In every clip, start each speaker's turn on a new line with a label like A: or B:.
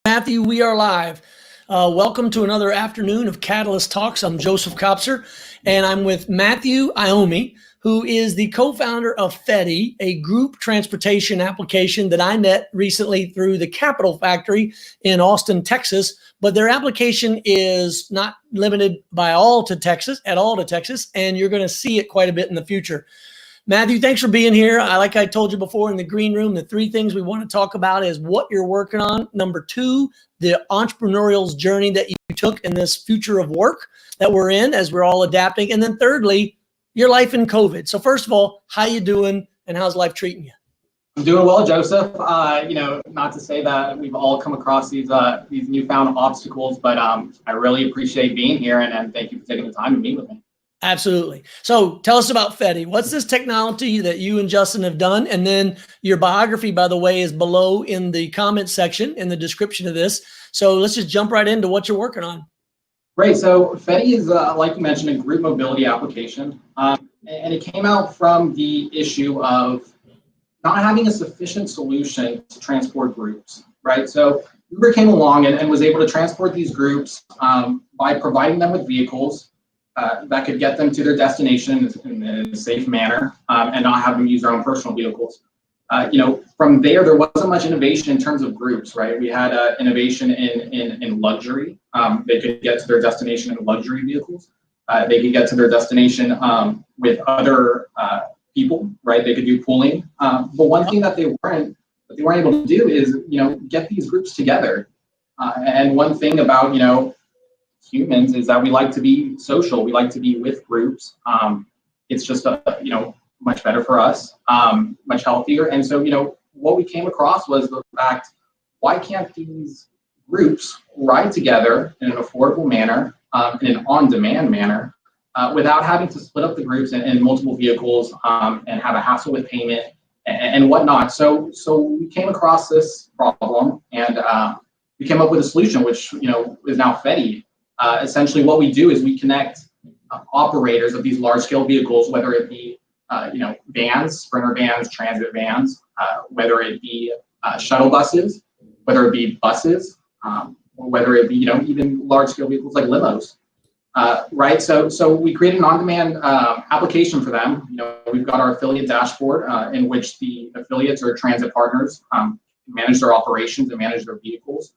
A: Matthew, we are live. Welcome to another afternoon of Catalyst Talks. I'm Joseph Kopser, and I'm with Matthew Iommi, who is the co-founder of Fetii, a group transportation application that I met recently through the Capital Factory in Austin, Texas. But their application is not limited at all to Texas, and you're going to see it quite a bit in the future. Matthew, thanks for being here. Like I told you before in the green room, the three things we want to talk about is what you're working on. Number two, the entrepreneurial journey that you took in this future of work that we're in as we're all adapting. And then thirdly, your life in COVID. So first of all, how you doing and how's life treating you?
B: I'm doing well, Joseph. Not to say that we've all come across these newfound obstacles, but I really appreciate being here and thank you for taking the time to meet with me.
A: Absolutely. So tell us about Fetii. What's this technology that you and Justin have done? And then your biography, by the way, is below in the comment section in the description of this. So let's just jump right into what you're working on.
B: Great. So Fetii is, like you mentioned, a group mobility application. And it came out from the issue of not having a sufficient solution to transport groups, right? So Uber came along and was able to transport these groups by providing them with vehicles that could get them to their destination in a safe manner and not have them use their own personal vehicles. From there wasn't much innovation in terms of groups, right? We had innovation in luxury. They could get to their destination in luxury vehicles. They could get to their destination with other people, right? They could do pooling. But one thing that they weren't able to do is, get these groups together. And one thing about, humans is that we like to be social. We like to be with groups. It's just, much better for us, much healthier. And so, what we came across was the fact, why can't these groups ride together in an affordable manner, in an on-demand manner, without having to split up the groups in multiple vehicles and have a hassle with payment and whatnot. So we came across this problem and we came up with a solution, which, is now Fetii. Essentially what we do is we connect operators of these large scale vehicles, whether it be vans, sprinter vans, transit vans, whether it be shuttle buses, whether it be buses, or whether it be even large scale vehicles like limos, right? So we created an on-demand application for them. We've got our affiliate dashboard in which the affiliates or transit partners manage their operations and manage their vehicles,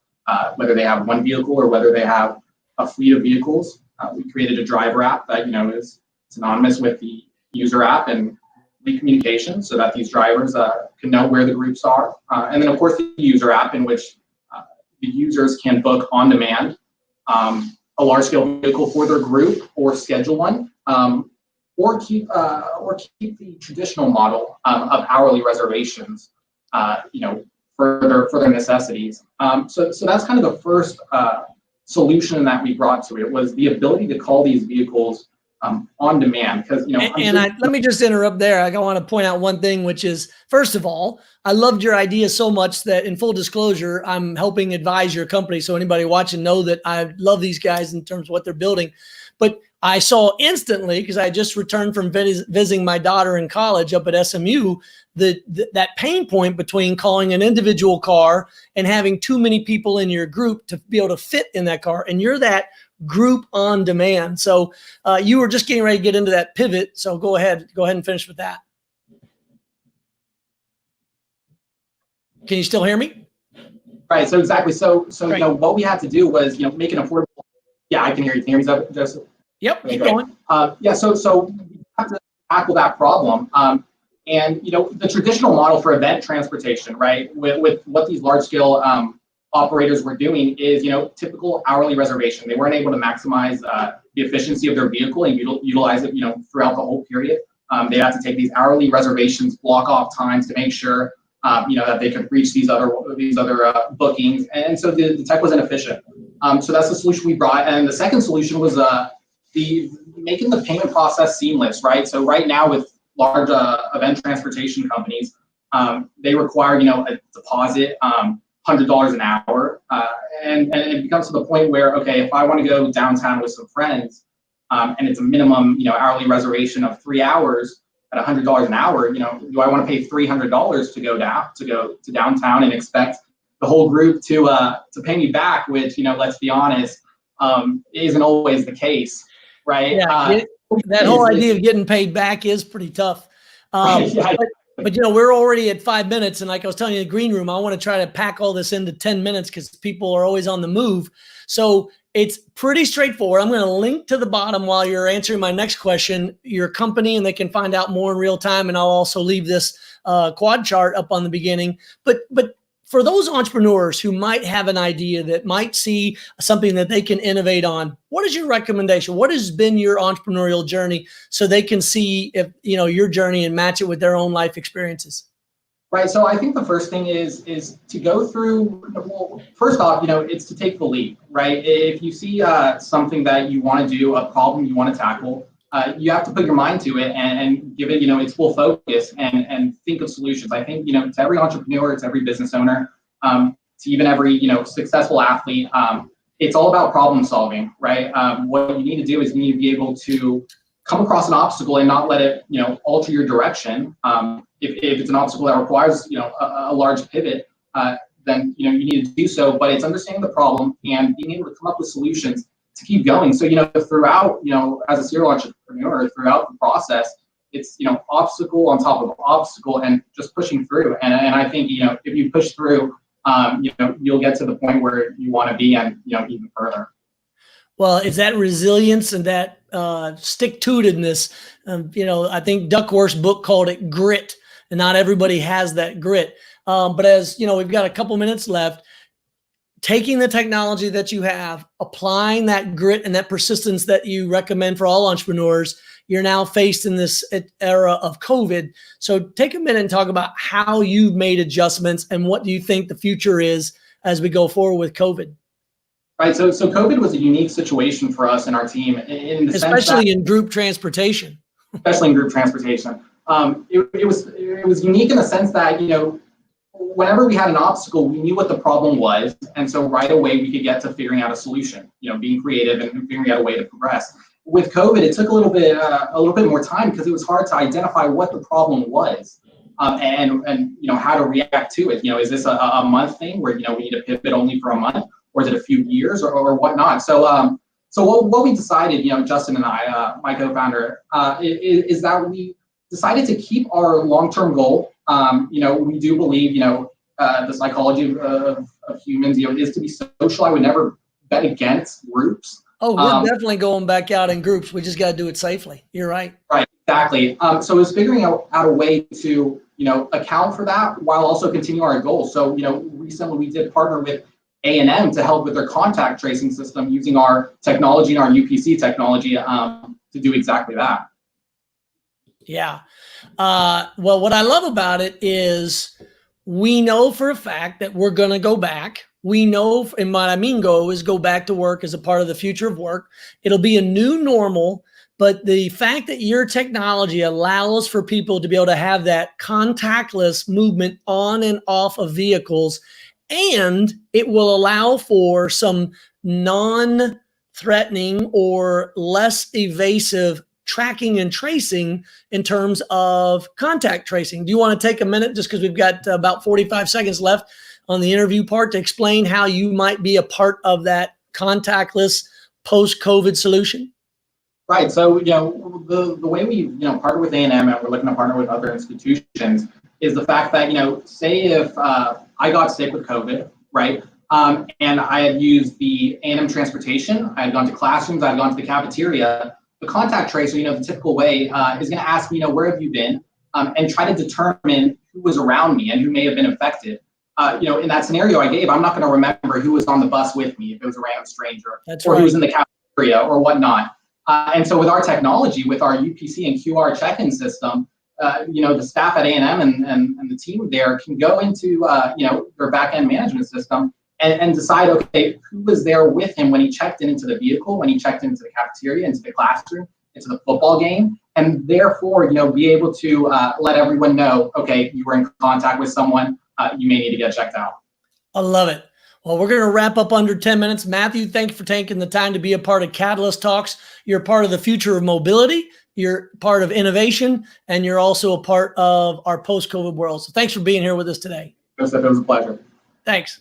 B: whether they have one vehicle or whether they have a fleet of vehicles. We created a driver app that is synonymous with the user app and the communication so that these drivers can know where the groups are. And then of course the user app in which the users can book on demand a large scale vehicle for their group or schedule one, or keep the traditional model of hourly reservations, for their necessities. So that's kind of the first solution that we brought to it, was the ability to call these vehicles on demand. Because
A: let me just interrupt there. I want to point out one thing, which is, first of all, I loved your idea so much that, in full disclosure, I'm helping advise your company. So anybody watching know that I love these guys in terms of what they're building. But I saw instantly, because I just returned from visiting my daughter in college up at SMU, that pain point between calling an individual car and having too many people in your group to be able to fit in that car. And you're that group on demand. So you were just getting ready to get into that pivot. So go ahead and finish with that. Can you still hear me?
B: Right. So exactly. So what we had to do was make an affordable. Yeah, I can hear you. Can you hear me, Joseph?
A: Yep. Keep going.
B: So we have to tackle that problem. And the traditional model for event transportation, right, with what these large scale operators were doing is typical hourly reservation. They weren't able to maximize the efficiency of their vehicle and utilize it throughout the whole period. They had to take these hourly reservations, block off times to make sure that they could reach these other bookings, and so the tech was inefficient. So that's the solution we brought. And the second solution was making the payment process seamless, right? So right now with large event transportation companies, they require a deposit, $100 an hour, and it becomes to the point where, okay, if I want to go downtown with some friends, and it's a minimum hourly reservation of 3 hours at $100 an hour, do I want to pay $300 to go to downtown and expect the whole group to pay me back, which, let's be honest, isn't always the case, right?
A: Yeah, that whole idea of getting paid back is pretty tough.
B: Right, yeah.
A: But we're already at 5 minutes, and like I was telling you in the green room, I want to try to pack all this into 10 minutes because people are always on the move. So it's pretty straightforward. I'm going to link to the bottom while you're answering my next question, your company, and they can find out more in real time. And I'll also leave this quad chart up on the beginning. But for those entrepreneurs who might have an idea, that might see something that they can innovate on, what is your recommendation? What has been your entrepreneurial journey so they can see if your journey and match it with their own life experiences?
B: Right. So I think the first thing is to go through. Well, first off, it's to take the leap. Right. If you see something that you want to do, a problem you want to tackle, you have to put your mind to it and give it, its full focus and think of solutions. I think, to every entrepreneur, to every business owner, to even every, successful athlete, it's all about problem solving, right? What you need to do is you need to be able to come across an obstacle and not let it, alter your direction. If it's an obstacle that requires, a large pivot, then, you need to do so, but it's understanding the problem and being able to come up with solutions to keep going. So, throughout, as a serial entrepreneur, throughout the process, it's, obstacle on top of obstacle and just pushing through. And I think, if you push through, you'll get to the point where you want to be and, even further.
A: Well, it's that resilience and that stick-to-itiveness. I think Duckworth's book called it grit, and not everybody has that grit. But as we've got a couple minutes left, taking the technology that you have, applying that grit and that persistence that you recommend for all entrepreneurs, you're now faced in this era of COVID. So take a minute and talk about how you've made adjustments and what do you think the future is as we go forward with COVID.
B: Right. So COVID was a unique situation for us and our team in the
A: especially in group transportation.
B: Especially in group transportation. It was unique in the sense that, whenever we had an obstacle, we knew what the problem was. And so right away we could get to figuring out a solution, being creative and figuring out a way to progress. With COVID, it took a little bit more time because it was hard to identify what the problem was and how to react to it. Is this a month thing where, we need to pivot only for a month, or is it a few years or whatnot? So what we decided, Justin and I, my co-founder, is that we decided to keep our long-term goal. We do believe, the psychology of humans, is to be social. I would never bet against groups.
A: Oh, we're definitely going back out in groups. We just got to do it safely. You're right.
B: Right, exactly. So it was figuring out a way to, account for that while also continue our goals. So, recently we did partner with A&M to help with their contact tracing system using our technology and our UPC technology to do exactly that.
A: Yeah. Well, what I love about it is we know for a fact that we're going to go back. We know, and what I mean go back to work as a part of the future of work. It'll be a new normal, but the fact that your technology allows for people to be able to have that contactless movement on and off of vehicles, and it will allow for some non-threatening or less evasive tracking and tracing in terms of contact tracing. Do you want to take a minute, just because we've got about 45 seconds left on the interview part, to explain how you might be a part of that contactless post-COVID solution?
B: Right. So, the way we, partner with A&M and we're looking to partner with other institutions is the fact that, say if I got sick with COVID, right? And I had used the A&M transportation, I had gone to classrooms, I had gone to the cafeteria. The contact tracer, the typical way is going to ask me, where have you been? And try to determine who was around me and who may have been affected. In that scenario I gave, I'm not going to remember who was on the bus with me if it was a random stranger.
A: That's
B: or
A: right.
B: Who was in the cafeteria or whatnot. And so with our technology, with our UPC and QR check-in system, the staff at A&M and the team there can go into, their back-end management system and decide, okay, who was there with him when he checked into the vehicle, when he checked into the cafeteria, into the classroom, into the football game, and therefore, be able to let everyone know, okay, you were in contact with someone, you may need to get checked out.
A: I love it. Well, we're going to wrap up under 10 minutes. Matthew, thank you for taking the time to be a part of Catalyst Talks. You're part of the future of mobility. You're part of innovation, and you're also a part of our post-COVID world. So thanks for being here with us today.
B: It was a pleasure.
A: Thanks.